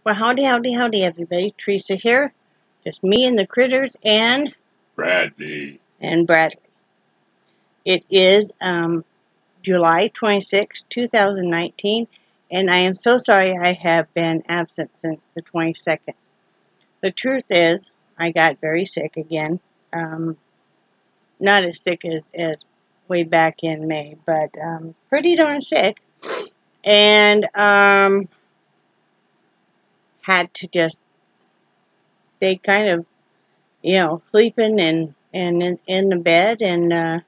Well, howdy, howdy, howdy, everybody. Theresa here. Just me and the critters and Bradley. It is July 26, 2019, and I am so sorry I have been absent since the 22nd. The truth is, I got very sick again. Not as sick as way back in May, but pretty darn sick. And had to just stay kind of, sleeping and in the bed and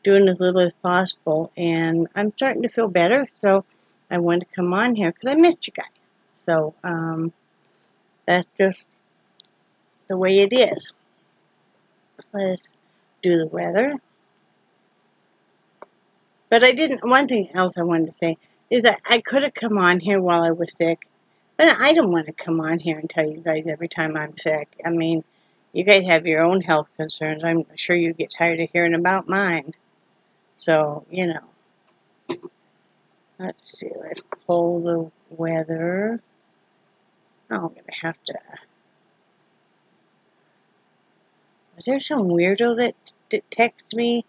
doing as little as possible. And I'm starting to feel better, so I wanted to come on here because I missed you guys. So that's just the way it is. Let's do the weather. But I didn't. One thing else I wanted to say is that I could have come on here while I was sick, but I don't want to come on here and tell you guys every time I'm sick. I mean, you guys have your own health concerns. I'm sure you get tired of hearing about mine. So, let's see. Let's pull the weather. Oh, I'm going to have to. Was there some weirdo that texted me?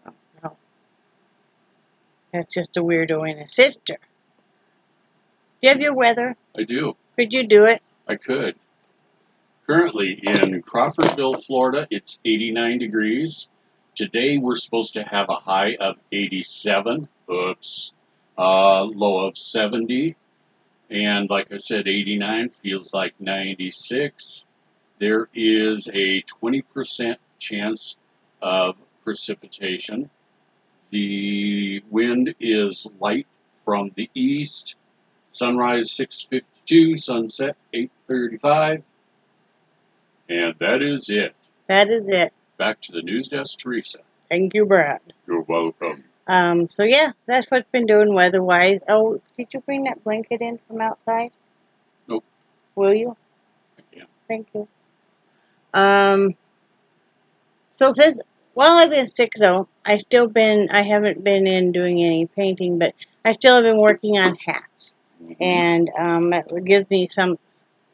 Oh, no. That's just a weirdo and a sister. Do you have your weather? I do. Could you do it? I could. Currently in Crawfordville, Florida, it's 89 degrees. Today we're supposed to have a high of 87. Oops. Low of 70. And like I said, 89 feels like 96. There is a 20% chance of precipitation. The wind is light from the east. Sunrise 6:52, sunset 8:35. And that is it. That is it. Back to the news desk, Theresa. Thank you, Brad. You're welcome. So yeah, that's what's been doing weather-wise. Oh, did you bring that blanket in from outside? Nope. Will you? I can. Thank you. So since, while I've been sick though, I haven't been in doing any painting, but I still have been working on hats. And it gives me something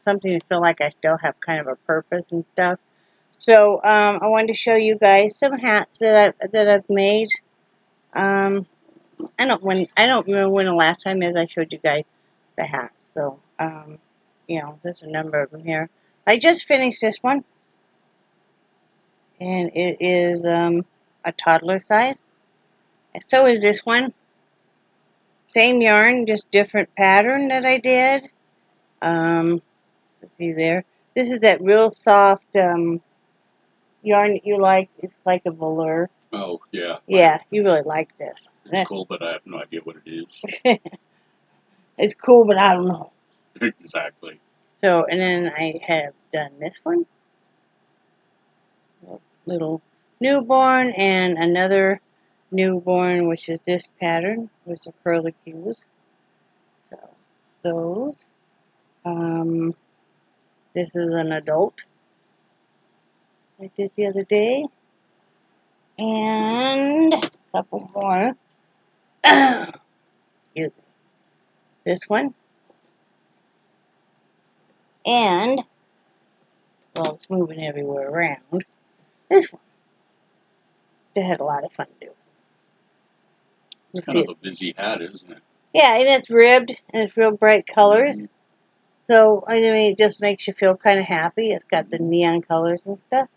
to feel like I still have kind of a purpose and stuff. So I wanted to show you guys some hats that I've made. I don't remember when the last time is I showed you guys the hat. So there's a number of them here. I just finished this one, and it is a toddler size. And so is this one. Same yarn, just different pattern that I did. Let's see there. This is that real soft yarn that you like. It's like a velour. Oh, yeah. Yeah, you really like this. It's cool, but I have no idea what it is. It's cool, but I don't know. Exactly. So, and then I have done this one. Little newborn and another newborn, which is this pattern with the curlicues. So, those. This is an adult I did the other day. And a couple more. Excuse me. This one. And, well, it's moving everywhere around. This one. They had a lot of fun doing. It's kind of a busy hat, isn't it? Yeah, and it's ribbed, and it's real bright colors. Mm-hmm. So, I mean, it just makes you feel kind of happy. It's got the neon colors and stuff.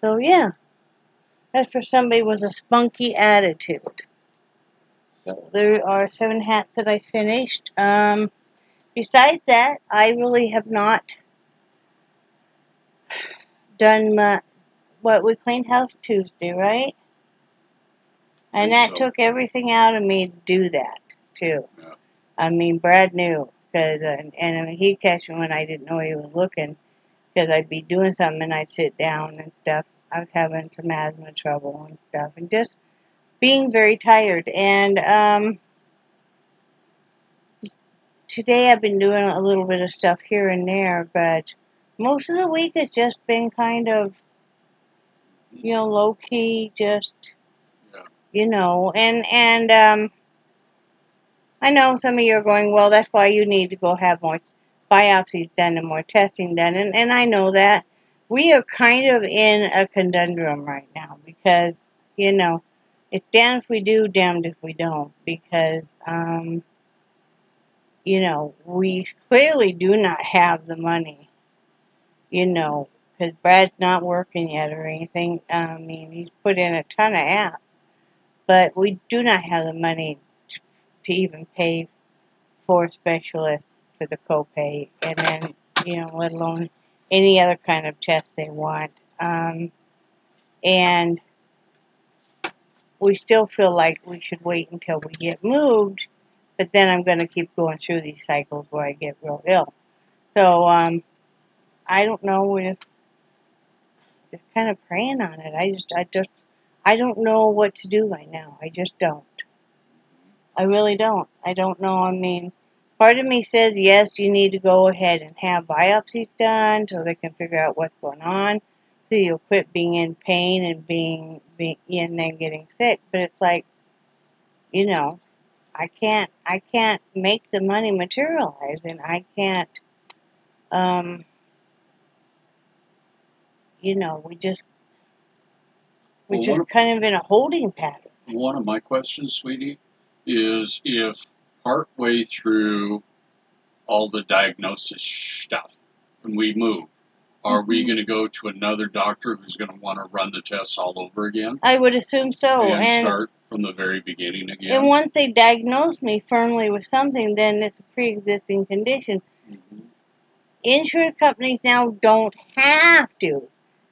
So, yeah. That's for somebody with a spunky attitude. So, there are 7 hats that I finished. Besides that, I really have not done what we cleaned house Tuesday, right? And that took everything out of me to do that, too. Yeah. I mean, Brad knew. Cause, and I mean, he'd catch me when I didn't know he was looking. Because I'd be doing something and I'd sit down and stuff. I was having some asthma trouble and stuff. And just being very tired. And today I've been doing a little bit of stuff here and there. But most of the week it's just been kind of, low-key, just you know, and I know some of you are going, well, that's why you need to go have more biopsies done and more testing done, and I know that. We are kind of in a conundrum right now because, you know, it's damned if we do, damned if we don't, because, you know, we clearly do not have the money, you know, because Brad's not working yet or anything. I mean, he's put in a ton of apps, but we do not have the money to even pay for specialists for the copay, and then, you know, let alone any other kind of test they want. And we still feel like we should wait until we get moved, but then I'm going to keep going through these cycles where I get real ill. So, I don't know. We're just kind of praying on it. I don't know what to do right now. I just don't. I really don't. I don't know. I mean, part of me says, yes, you need to go ahead and have biopsies done so they can figure out what's going on, so you'll quit being in pain and being and then getting sick. But it's like, you know, I can't make the money materialize, and I can't, you know, we're just kind of in a holding pattern. One of my questions, sweetie, is if partway through all the diagnosis stuff, when we move, are we going to go to another doctor who's going to want to run the tests all over again? I would assume so. And start from the very beginning again? And once they diagnose me firmly with something, then it's a pre-existing condition. Mm-hmm. Insurance companies now don't have to.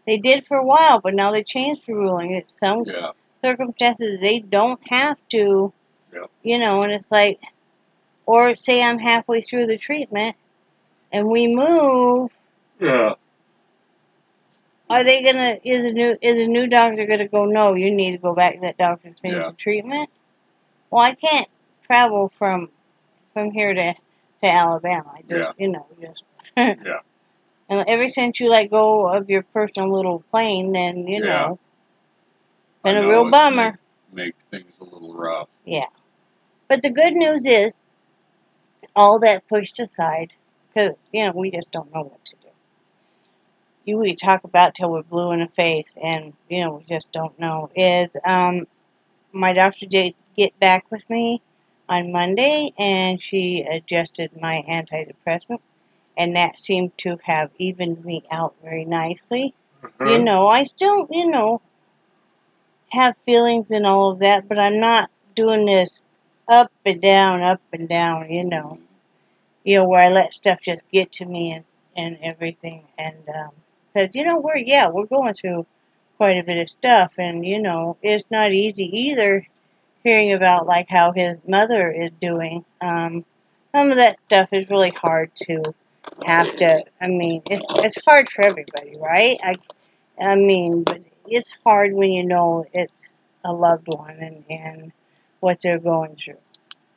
They did for a while, but now they changed the ruling. In some circumstances, they don't have to, you know, and it's like, or say I'm halfway through the treatment and we move. Yeah. Are they gonna? Is a new doctor gonna go? No, you need to go back to that doctor and finish the treatment. Well, I can't travel from here to Alabama. I just, you know, just. Yeah. And ever since you let go of your personal little plane, then, you know, been a real bummer. Make things a little rough. Yeah. But the good news is, all that pushed aside, because, you know, we just don't know what to do. We talk about till we're blue in the face, and, you know, we just don't know, is my doctor did get back with me on Monday, and she adjusted my antidepressant, and that seemed to have evened me out very nicely. You know, I still, you know, have feelings and all of that, but I'm not doing this up and down, you know. You know, where I let stuff just get to me and everything. And, because, you know, we're going through quite a bit of stuff, and, you know, it's not easy either hearing about, like, how his mother is doing. Some of that stuff is really hard to have to, I mean, it's hard for everybody, right? I mean, but it's hard when you know it's a loved one and what they're going through.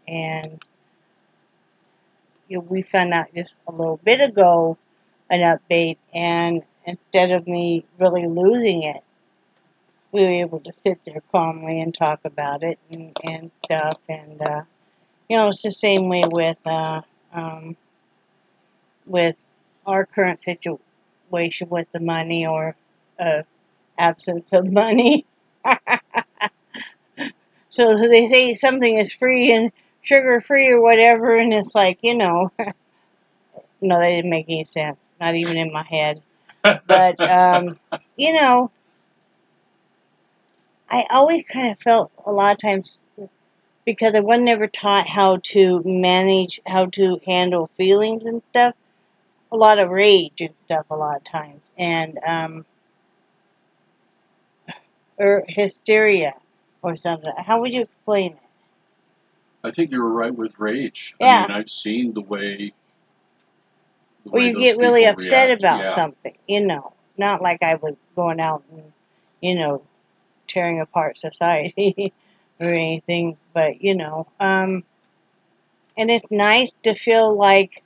And, you know, we found out just a little bit ago an update, and instead of me really losing it, we were able to sit there calmly and talk about it and stuff. And, you know, it's the same way with our current situation with the money or absence of money. So they say something is free and sugar-free or whatever, and it's like, you know, no, that didn't make any sense. Not even in my head. But, you know, I always kind of felt a lot of times, because I was never taught how to manage, how to handle feelings and stuff, a lot of rage and stuff a lot of times. And, or hysteria or something. How would you explain it? I think you were right with rage. Yeah. I mean, I've seen the way or you get really upset about something, you know. Not like I was going out and, you know, tearing apart society or anything, but, you know. And it's nice to feel like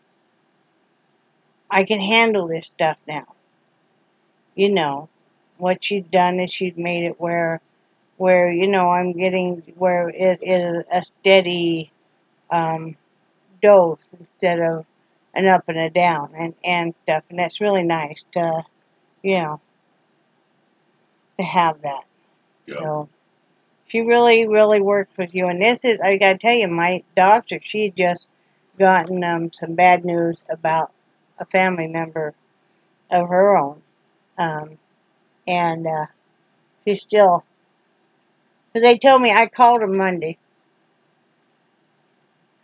I can handle this stuff now. You know, what you've done is you've made it where where, you know, I'm getting where it is a steady dose instead of an up and a down and stuff. And that's really nice to, you know, to have that. Yep. So she really, really works with you. And this is, I gotta tell you, my doctor, she had just gotten some bad news about a family member of her own. And she's still, because they told me, I called her Monday.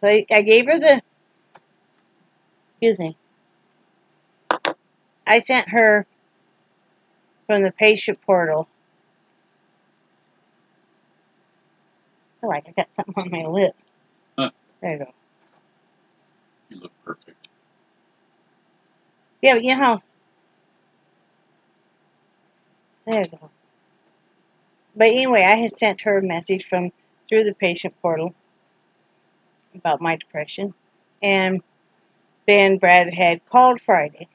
So I gave her the, excuse me, I sent her from the patient portal. I feel like I got something on my lip. Huh. There you go. You look perfect. Yeah, but you know, there you go. But anyway, I had sent her a message through the patient portal about my depression. And then Brad had called Friday.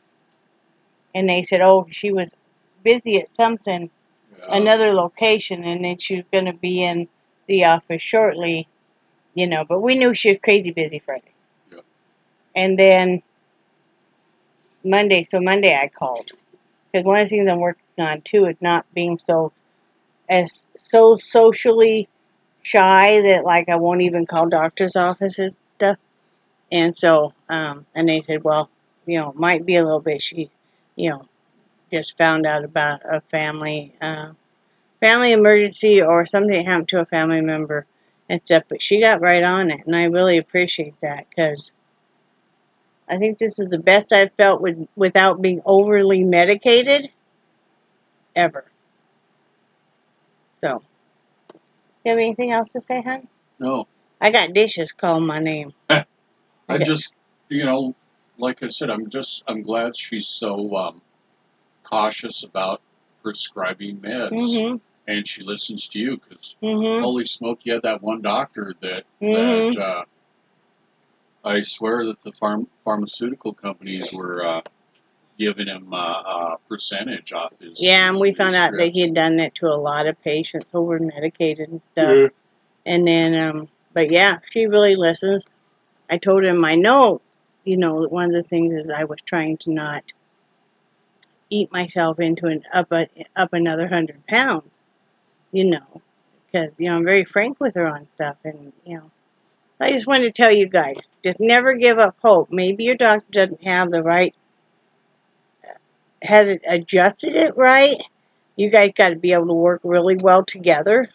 And they said, oh, she was busy at something, another location, and then she was going to be in the office shortly, you know. But we knew she was crazy busy Friday. Yeah. And then Monday I called. Because one of the things I'm working on, too, is not being so socially shy that, like, I won't even call doctor's offices and stuff. And so, and they said, well, you know, it might be a little bit. She, you know, just found out about a family emergency or something happened to a family member and stuff. But she got right on it, and I really appreciate that because I think this is the best I've felt without being overly medicated ever. So, you have anything else to say, hon? No. I got dishes calling my name. I just, you know, like I said, I'm glad she's so cautious about prescribing meds. Mm-hmm. And she listens to you because Mm-hmm. holy smoke, you had that one doctor that I swear that the pharmaceutical companies were giving him a percentage off his. Yeah, and we found out that he had done that to a lot of patients who were medicated and stuff. Yeah. And then, but yeah, she really listens. I told her in my note, you know, one of the things is I was trying to not eat myself into up another 100 pounds, you know, because, you know, I'm very frank with her on stuff. And, you know, I just wanted to tell you guys, just never give up hope. Maybe your doctor doesn't have the right, hasn't adjusted it right. You guys got to be able to work really well together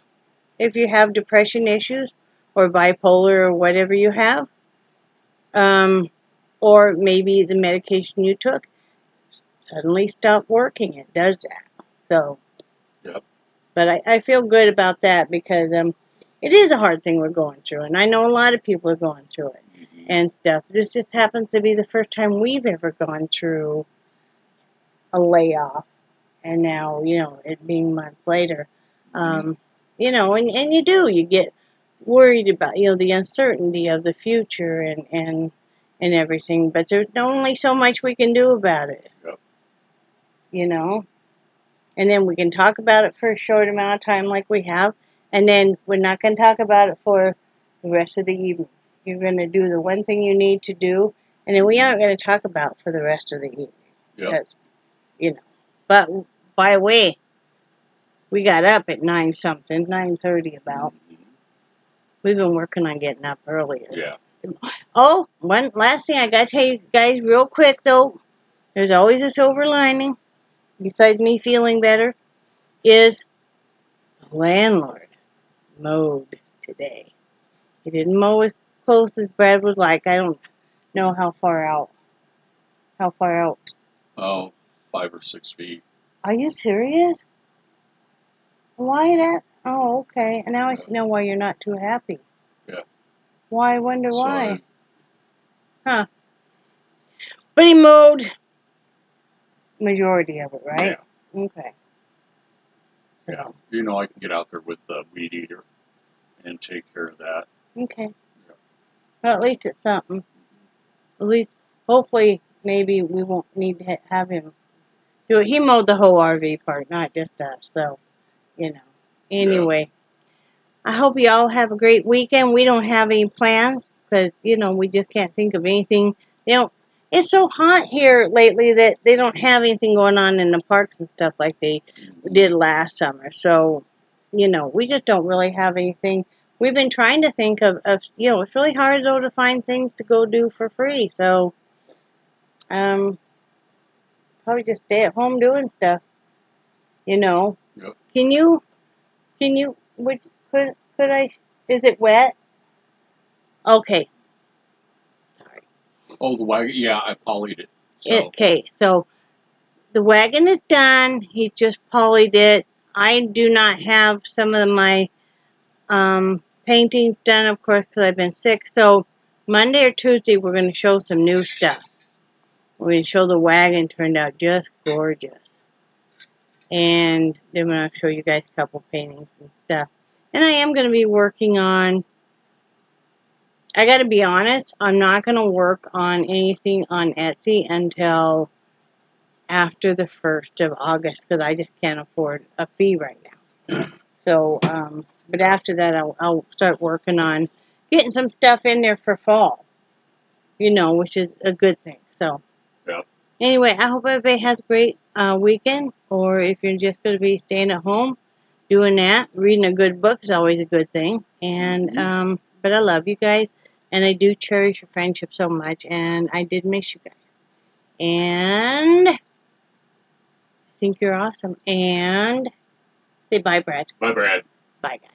if you have depression issues or bipolar or whatever you have. Or maybe the medication you took suddenly stopped working. It does that. So, yep. But I feel good about that because it is a hard thing we're going through. And I know a lot of people are going through it and stuff. This just happens to be the first time we've ever gone through a layoff. And now, you know, it being months later, you know, and you get worried about, you know, the uncertainty of the future and everything, but there's only so much we can do about it. Yep. You know? And then we can talk about it for a short amount of time like we have, and then we're not going to talk about it for the rest of the evening. You're going to do the one thing you need to do, and then we aren't going to talk about it for the rest of the evening. Yep. Because, you know. But, by the way, we got up at 9-something, 9:30 about. We've been working on getting up earlier. Yeah. Oh, one last thing I got to tell you guys real quick, though. There's always a silver lining, besides me feeling better, is the landlord mowed today. He didn't mow as close as Brad would like. I don't know how far out. How far out? Oh, 5 or 6 feet. Are you serious? Why that? Oh, okay. And now I know why you're not too happy. Yeah. Why? I wonder why. Huh. But he mowed majority of it, right? Yeah. Okay. Yeah. You know, I can get out there with the weed eater and take care of that. Okay. Yeah. Well, at least it's something. At least, hopefully, maybe we won't need to have him do it. He mowed the whole RV park, not just us. So, you know. Anyway, I hope you all have a great weekend. We don't have any plans because, you know, we just can't think of anything. You know, it's so hot here lately that they don't have anything going on in the parks and stuff like they did last summer. So, you know, we just don't really have anything. We've been trying to think of you know, it's really hard, though, to find things to go do for free. So, probably just stay at home doing stuff, you know. Yep. Can you, could I, is it wet? Okay. Sorry. Oh, the wagon. Yeah, I polyed it. So. Okay, so the wagon is done. He just polyed it. I do not have some of my paintings done, of course, because I've been sick. So Monday or Tuesday, we're going to show some new stuff. We're going to show the wagon turned out just gorgeous. And then I'm going to show you guys a couple paintings and stuff. And I am going to be working on, I got to be honest, I'm not going to work on anything on Etsy until after the 1st of August because I just can't afford a fee right now. So, but after that, I'll start working on getting some stuff in there for fall, you know, which is a good thing. So, anyway, I hope everybody has a great weekend, or if you're just going to be staying at home, doing that, reading a good book is always a good thing. And, but I love you guys, and I do cherish your friendship so much, and I did miss you guys. And I think you're awesome. And say bye, Brad. Bye, Brad. Bye, guys.